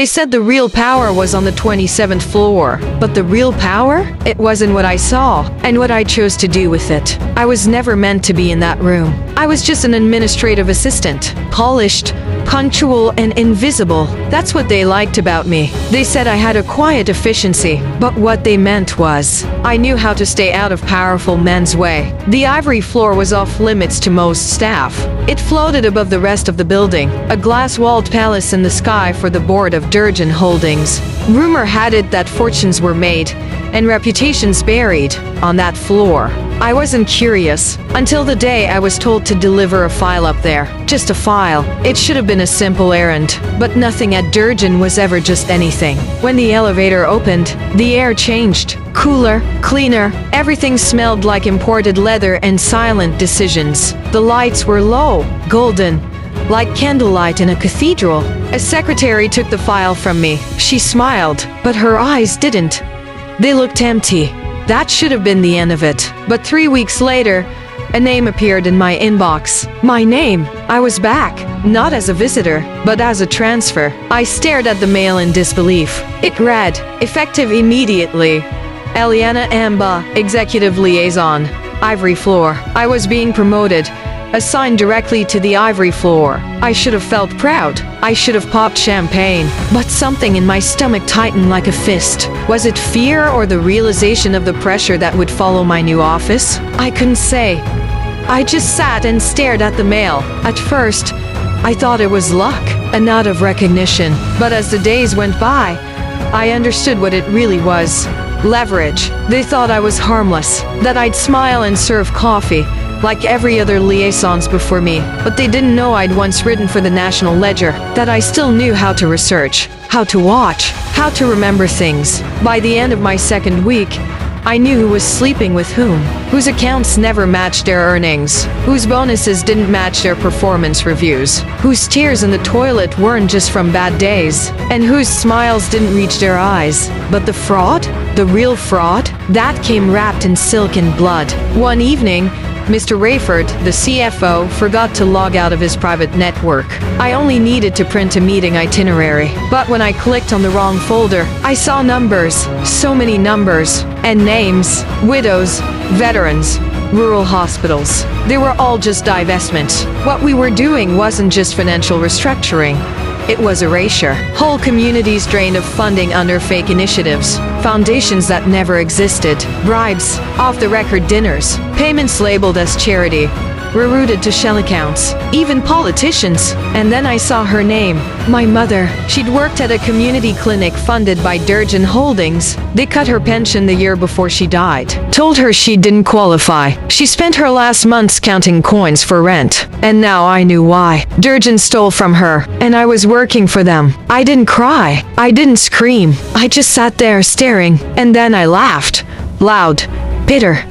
They said the real power was on the 27th floor. But the real power? It wasn't what I saw, and what I chose to do with it. I was never meant to be in that room. I was just an administrative assistant. Polished, punctual, and invisible. That's what they liked about me. They said I had a quiet efficiency, but what they meant was, I knew how to stay out of powerful men's way. The ivory floor was off limits to most staff. It floated above the rest of the building, a glass-walled palace in the sky for the board of Dirgeon Holdings. Rumor had it that fortunes were made, and reputations buried, on that floor. I wasn't curious, until the day I was told to deliver a file up there. Just a file. It should have been a simple errand, but nothing at Dirgeon was ever just anything. When the elevator opened, the air changed. Cooler, cleaner, everything smelled like imported leather and silent decisions. The lights were low, golden, like candlelight in a cathedral. A secretary took the file from me. She smiled, but her eyes didn't. They looked empty. That should have been the end of it. But 3 weeks later, a name appeared in my inbox. My name. I was back, not as a visitor, but as a transfer. I stared at the mail in disbelief. It read, effective immediately. Eliana Amba, Executive Liaison, Ivory Floor. I was being promoted, assigned directly to the ivory floor. I should have felt proud. I should have popped champagne. But something in my stomach tightened like a fist. Was it fear or the realization of the pressure that would follow my new office? I couldn't say. I just sat and stared at the mail. At first, I thought it was luck, a nod of recognition. But as the days went by, I understood what it really was. Leverage. They thought I was harmless, that I'd smile and serve coffee, like every other liaisons before me. But they didn't know I'd once written for the National Ledger, that I still knew how to research, how to watch, how to remember things. By the end of my second week, I knew who was sleeping with whom, whose accounts never matched their earnings, whose bonuses didn't match their performance reviews, whose tears in the toilet weren't just from bad days, and whose smiles didn't reach their eyes. But the fraud? The real fraud? That came wrapped in silk and blood. One evening, Mr. Rayford, the CFO, forgot to log out of his private network. I only needed to print a meeting itinerary. But when I clicked on the wrong folder, I saw numbers. So many numbers. And names. Widows. Veterans. Rural hospitals. They were all just divestments. What we were doing wasn't just financial restructuring. It was erasure. Whole communities drained of funding under fake initiatives. Foundations that never existed. Bribes. Off-the-record dinners. Payments labeled as charity. Rerouted to shell accounts. Even politicians. And then I saw her name. My mother. She'd worked at a community clinic funded by Dirgeon Holdings. They cut her pension the year before she died. Told her she didn't qualify. She spent her last months counting coins for rent. And now I knew why. Dirgeon stole from her. And I was working for them. I didn't cry. I didn't scream. I just sat there staring. And then I laughed. Loud. Bitter.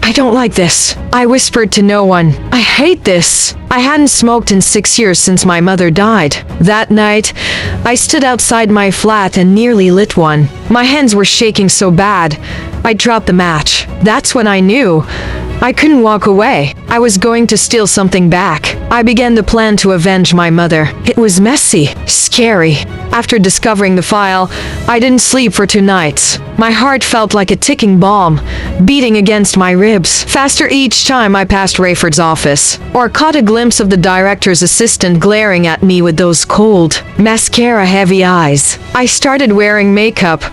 I don't like this. I whispered to no one. I hate this. I hadn't smoked in 6 years since my mother died. That night, I stood outside my flat and nearly lit one. My hands were shaking so bad, I dropped the match. That's when I knew I couldn't walk away. I was going to steal something back. I began to plan to avenge my mother. It was messy, scary. After discovering the file, I didn't sleep for 2 nights. My heart felt like a ticking bomb, beating against my ribs, faster each time I passed Rayford's office, or caught a glimpse of the director's assistant glaring at me with those cold, mascara-heavy eyes. I started wearing makeup,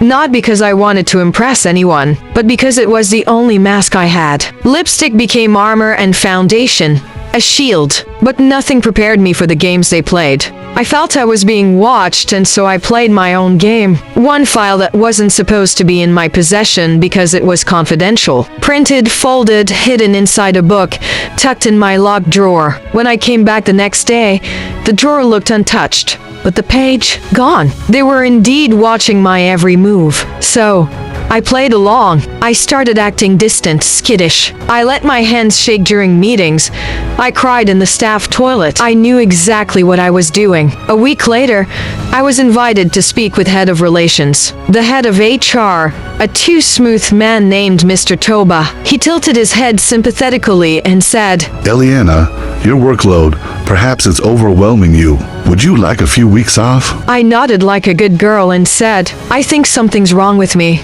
not because I wanted to impress anyone, but because it was the only mask I had. Lipstick became armor and foundation, a shield, but nothing prepared me for the games they played. I felt I was being watched, and so I played my own game. One file that wasn't supposed to be in my possession because it was confidential. Printed, folded, hidden inside a book, tucked in my locked drawer. When I came back the next day, the drawer looked untouched, but the page, gone. They were indeed watching my every move. So, I played along. I started acting distant, skittish. I let my hands shake during meetings. I cried in the staff toilet. I knew exactly what I was doing. A week later, I was invited to speak with head of relations. The head of HR, a too smooth man named Mr. Toba. He tilted his head sympathetically and said, Eliana, your workload, perhaps it's overwhelming you. Would you like a few weeks off? I nodded like a good girl and said, I think something's wrong with me.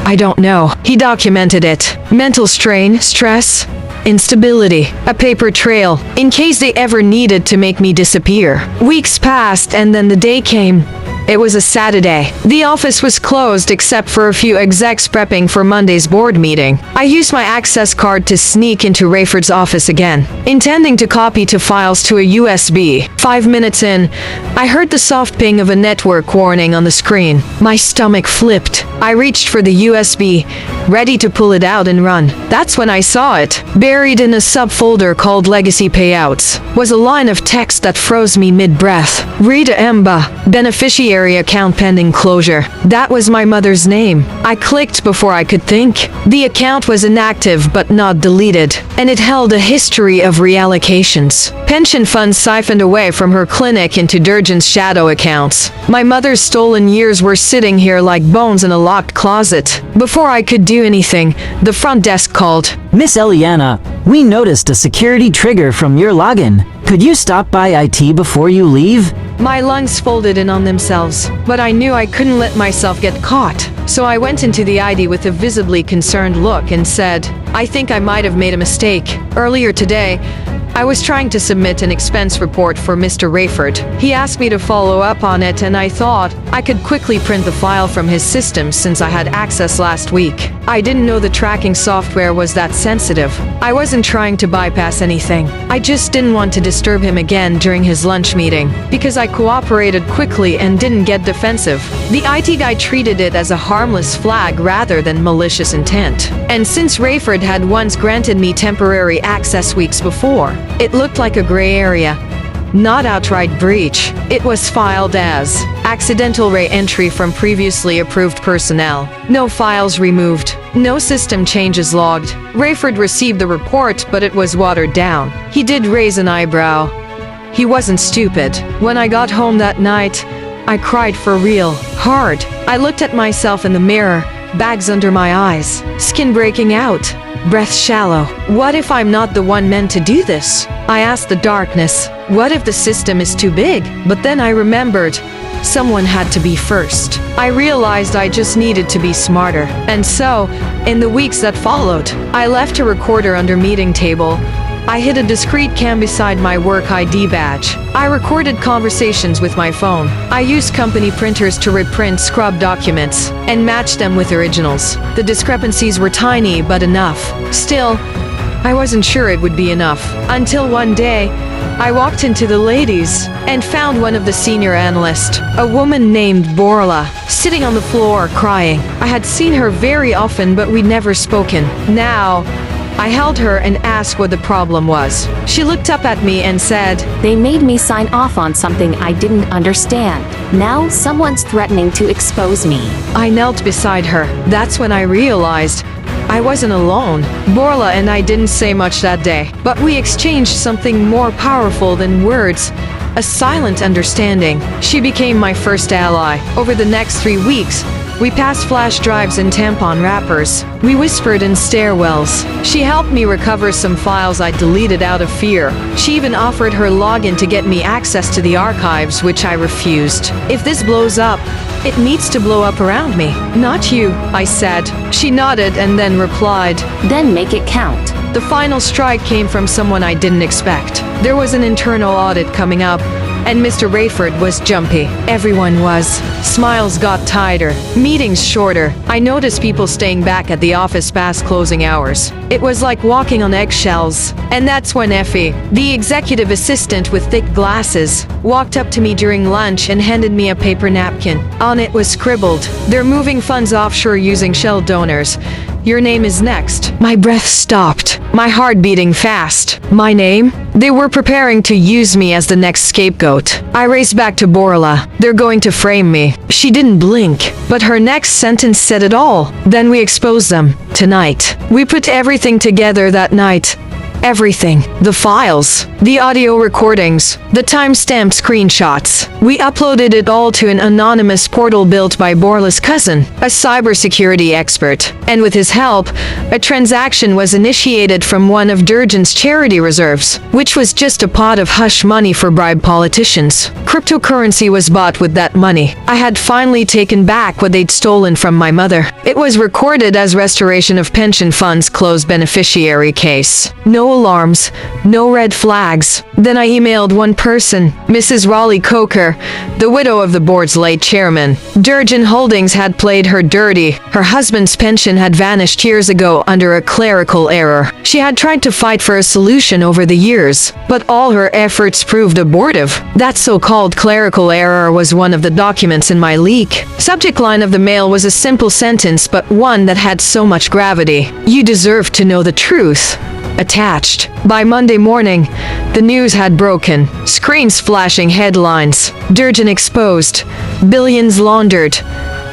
I don't know. He documented it. Mental strain, stress, instability, a paper trail, in case they ever needed to make me disappear. Weeks passed and then the day came. It was a Saturday. The office was closed except for a few execs prepping for Monday's board meeting. I used my access card to sneak into Rayford's office again, intending to copy two files to a USB. 5 minutes in, I heard the soft ping of a network warning on the screen. My stomach flipped. I reached for the USB, ready to pull it out and run. That's when I saw it. Buried in a subfolder called Legacy Payouts was a line of text that froze me mid-breath. Rita Emba, beneficiary account pending closure. That was my mother's name. I clicked before I could think. The account was inactive but not deleted, and it held a history of reallocations. Pension funds siphoned away from her clinic into Dirgeon's shadow accounts. My mother's stolen years were sitting here like bones in a locked closet. Before I could do anything, the front desk called. Miss Eliana, we noticed a security trigger from your login. Could you stop by IT before you leave? My lungs folded in on themselves, but I knew I couldn't let myself get caught. So I went into the ID with a visibly concerned look and said, I think I might have made a mistake. Earlier today, I was trying to submit an expense report for Mr. Rayford. He asked me to follow up on it and I thought I could quickly print the file from his system since I had access last week. I didn't know the tracking software was that sensitive. I wasn't trying to bypass anything. I just didn't want to disturb him again during his lunch meeting, because I cooperated quickly and didn't get defensive. The IT guy treated it as a harmless flag rather than malicious intent. And since Rayford had once granted me temporary access weeks before, it looked like a gray area. Not outright breach. It was filed as accidental re-entry from previously approved personnel. No files removed. No system changes logged. Rayford received the report, but it was watered down. He did raise an eyebrow. He wasn't stupid. When I got home that night, I cried for real, hard. I looked at myself in the mirror, bags under my eyes, skin breaking out, breath shallow. What if I'm not the one meant to do this? I asked the darkness, what if the system is too big? But then I remembered, someone had to be first. I realized I just needed to be smarter. And so, in the weeks that followed, I left a recorder under meeting table. I hid a discreet cam beside my work ID badge. I recorded conversations with my phone. I used company printers to reprint scrubbed documents and match them with originals. The discrepancies were tiny, but enough. Still, I wasn't sure it would be enough. Until one day, I walked into the ladies and found one of the senior analysts, a woman named Borla, sitting on the floor crying. I had seen her very often, but we'd never spoken. Now, I held her and asked what the problem was. She looked up at me and said, They made me sign off on something I didn't understand. Now someone's threatening to expose me. I knelt beside her. That's when I realized I wasn't alone. Borla and I didn't say much that day, but we exchanged something more powerful than words. A silent understanding. She became my first ally. Over the next 3 weeks, we passed flash drives and tampon wrappers. We whispered in stairwells. She helped me recover some files I deleted out of fear. She even offered her login to get me access to the archives, which I refused. If this blows up, it needs to blow up around me. Not you, I said. She nodded and then replied, Then make it count. The final strike came from someone I didn't expect. There was an internal audit coming up, and Mr. Rayford was jumpy. Everyone was. Smiles got tighter, meetings shorter. I noticed people staying back at the office past closing hours. It was like walking on eggshells. And that's when Effie, the executive assistant with thick glasses, walked up to me during lunch and handed me a paper napkin. On it was scribbled, "They're moving funds offshore using shell donors. your name is next. My breath stopped, my heart beating fast. My name? They were preparing to use me as the next scapegoat. I raced back to Borla. They're going to frame me. She didn't blink, but her next sentence said it all. Then we exposed them. Tonight. We put everything together that night. Everything. The files, the audio recordings, the timestamped screenshots. We uploaded it all to an anonymous portal built by Borla's cousin, a cybersecurity expert. And with his help, a transaction was initiated from one of Dirgeon's charity reserves, which was just a pot of hush money for bribe politicians. Cryptocurrency was bought with that money. I had finally taken back what they'd stolen from my mother. It was recorded as restoration of pension funds closed beneficiary case. No alarms, no red flags. Then I emailed one person, Mrs. Raleigh Coker, the widow of the board's late chairman. Dirgeon Holdings had played her dirty. Her husband's pension had vanished years ago under a clerical error. She had tried to fight for a solution over the years, but all her efforts proved abortive. That so-called clerical error was one of the documents in my leak. Subject line of the mail was a simple sentence, but one that had so much gravity. You deserve to know the truth. Attached. By Monday morning, the news had broken. Screens flashing headlines. Dirgeon exposed. Billions laundered.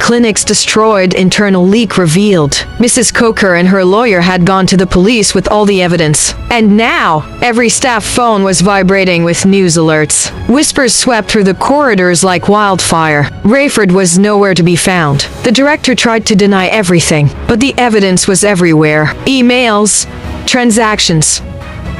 Clinics destroyed, internal leak revealed. Mrs. Coker and her lawyer had gone to the police with all the evidence. And now, every staff phone was vibrating with news alerts. Whispers swept through the corridors like wildfire. Rayford was nowhere to be found. The director tried to deny everything, but the evidence was everywhere. Emails, transactions,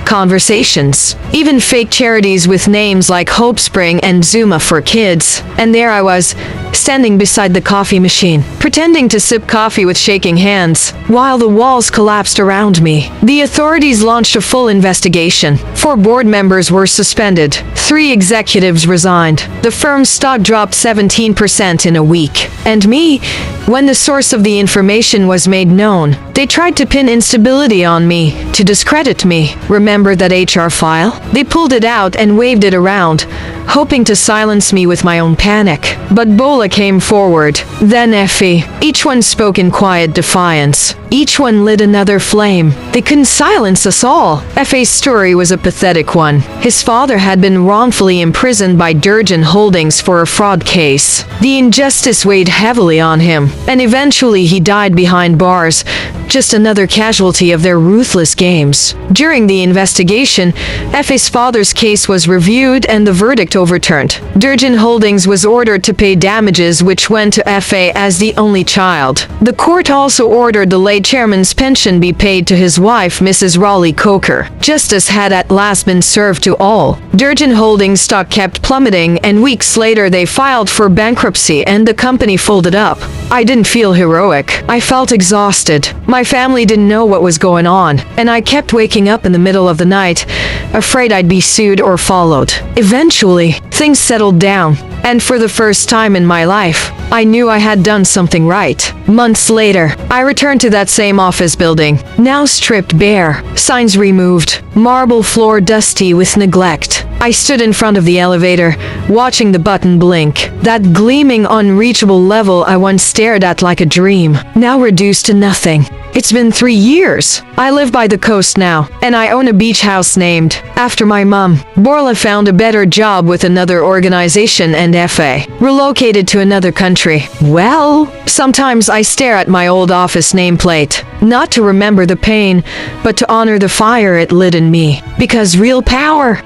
conversations, even fake charities with names like Hope Spring and Zuma for Kids. And there I was, standing beside the coffee machine, pretending to sip coffee with shaking hands, while the walls collapsed around me. The authorities launched a full investigation. 4 board members were suspended. 3 executives resigned. The firm's stock dropped 17% in a week. And me, when the source of the information was made known, they tried to pin instability on me, to discredit me. Remember that HR file? They pulled it out and waved it around, hoping to silence me with my own panic. But Bola came forward. Then Effie. Each one spoke in quiet defiance. Each one lit another flame. They couldn't silence us all. Effie's story was a pathetic one. His father had been wrongfully imprisoned by Dirgeon Holdings for a fraud case. The injustice weighed heavily on him, and eventually he died behind bars, just another casualty of their ruthless games. During the investigation, Effie's father's case was reviewed and the verdict overturned. Dirgeon Holdings was ordered to pay damages, which went to Effie as the only child. The court also ordered the late chairman's pension be paid to his wife, Mrs. Raleigh Coker. Justice had at last been served to all. Dirgeon Holdings stock kept plummeting, and weeks later they filed for bankruptcy and the company folded up. I didn't feel heroic. I felt exhausted. My family didn't know what was going on, and I kept waking up in the middle of the night, afraid I'd be sued or followed. Eventually, things settled down, and for the first time in my life, I knew I had done something right. Months later, I returned to that same office building, now stripped bare, signs removed, marble floor dusty with neglect. I stood in front of the elevator, watching the button blink. That gleaming, unreachable level I once stared at like a dream, now reduced to nothing. It's been 3 years. I live by the coast now, and I own a beach house named after my mom. Borla found a better job with another organization and F.A. relocated to another country. Well, sometimes I stare at my old office nameplate, not to remember the pain, but to honor the fire it lit in me. Because real power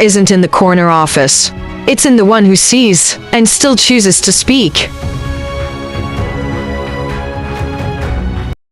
isn't in the corner office. It's in the one who sees and still chooses to speak.